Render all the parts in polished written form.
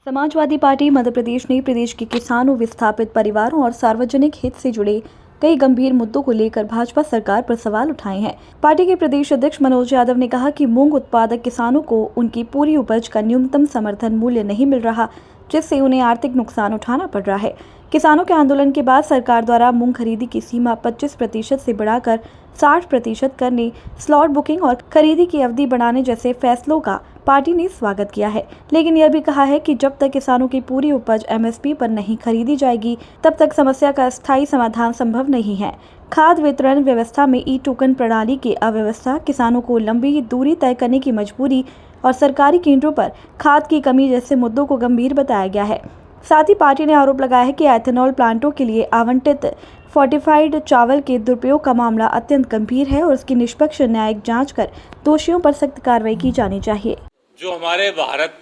Samajwadi party Madhya Pradesh ने प्रदेश के किसानों, विस्थापित परिवारों और सार्वजनिक हित से जुड़े कई गंभीर मुद्दों को लेकर भाजपा सरकार पर सवाल उठाए हैं। पार्टी के प्रदेश अध्यक्ष मनोज यादव ने कहा कि मूंग उत्पादक किसानों को उनकी पूरी उपज का न्यूनतम समर्थन मूल्य नहीं मिल रहा, जिससे उन्हें आर्थिक नुकसान उठाना पड़ रहा है। किसानों के आंदोलन के बाद सरकार द्वारा मूंग खरीदी की सीमा 25% से बढ़ाकर 60% करने, स्लॉट बुकिंग और खरीदी की अवधि बढ़ाने जैसे फैसलों का पार्टी ने स्वागत किया है, लेकिन यह भी कहा है कि जब तक किसानों की पूरी उपज एमएसपी पर नहीं खरीदी जाएगी, तब तक समस्या का स्थायी समाधान संभव नहीं है। खाद्य वितरण व्यवस्था में ई टोकन प्रणाली की अव्यवस्था, किसानों को लंबी दूरी तय करने की मजबूरी और सरकारी केंद्रों पर खाद की कमी जैसे मुद्दों को गंभीर बताया गया है। साथ ही पार्टी ने आरोप लगाया है कि एथेनॉल प्लांटों के लिए आवंटित फोर्टिफाइड चावल के दुरुपयोग का मामला अत्यंत गंभीर है और उसकी निष्पक्ष न्यायिक जांच कर दोषियों पर सख्त कार्रवाई की जानी चाहिए। जो हमारे भारत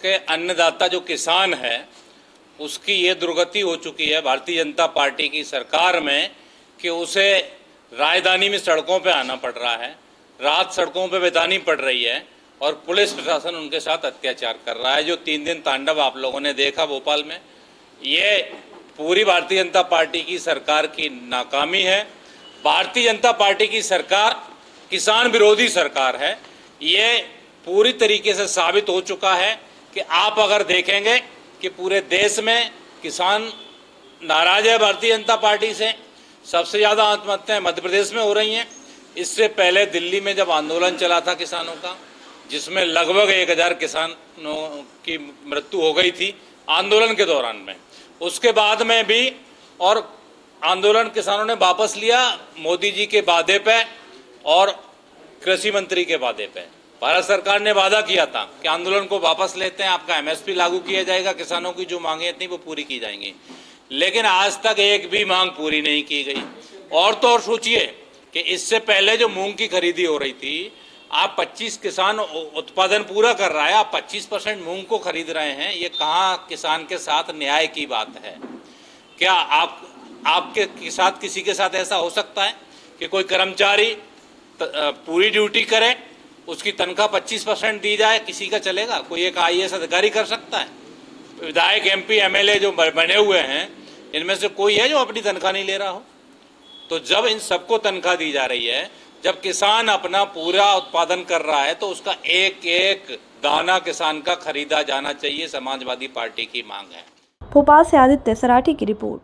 के अन्नदाता जो किसान है, उसकी ये दुर्गति हो चुकी है भारतीय जनता पार्टी की सरकार में कि उसे राजधानी में सड़कों पे आना पड़ रहा है, रात सड़कों पे बितानी पड़ रही है और पुलिस प्रशासन उनके साथ अत्याचार कर रहा है। जो 3 दिन तांडव आप लोगों ने देखा भोपाल में, ये पूरी भारतीय जनता पार्टी की सरकार की नाकामी है। भारतीय जनता पार्टी की सरकार किसान विरोधी सरकार है। ये पूरी तरीके से साबित हो चुका है कि आप अगर देखेंगे कि पूरे देश में किसान नाराज है भारतीय जनता पार्टी से। सबसे ज़्यादा आत्महत्याएं मध्य प्रदेश में हो रही हैं। इससे पहले दिल्ली में जब आंदोलन चला था किसानों का, जिसमें लगभग 1000 किसानों की मृत्यु हो गई थी आंदोलन के दौरान में, उसके बाद में भी और आंदोलन किसानों ने वापस लिया मोदी जी के वादे पे और कृषि मंत्री के वादे पे। भारत सरकार ने वादा किया था कि आंदोलन को वापस लेते हैं, आपका एमएसपी लागू किया जाएगा, किसानों की जो मांगे थी वो पूरी की जाएंगी, लेकिन आज तक एक भी मांग पूरी नहीं की गई। और तो और सोचिए कि इससे पहले जो मूंग की खरीदी हो रही थी, आप 25 किसान उत्पादन पूरा कर रहा है, आप 25% मूंग को खरीद रहे हैं। ये कहाँ किसान के साथ न्याय की बात है? क्या आपके साथ किसी के साथ ऐसा हो सकता है कि कोई कर्मचारी पूरी ड्यूटी करे, उसकी तनख्वाह 25% दी जाए? किसी का चलेगा? कोई एक आईएएस अधिकारी कर सकता है? विधायक, एमपी, एमएलए जो बने हुए हैं, इनमें से कोई है जो अपनी तनख्वाह नहीं ले रहा हो? तो जब इन सबको तनख्वाह दी जा रही है, जब किसान अपना पूरा उत्पादन कर रहा है, तो उसका एक एक दाना किसान का खरीदा जाना चाहिए। समाजवादी पार्टी की मांग है। भोपाल से आदित्य सराठी की रिपोर्ट।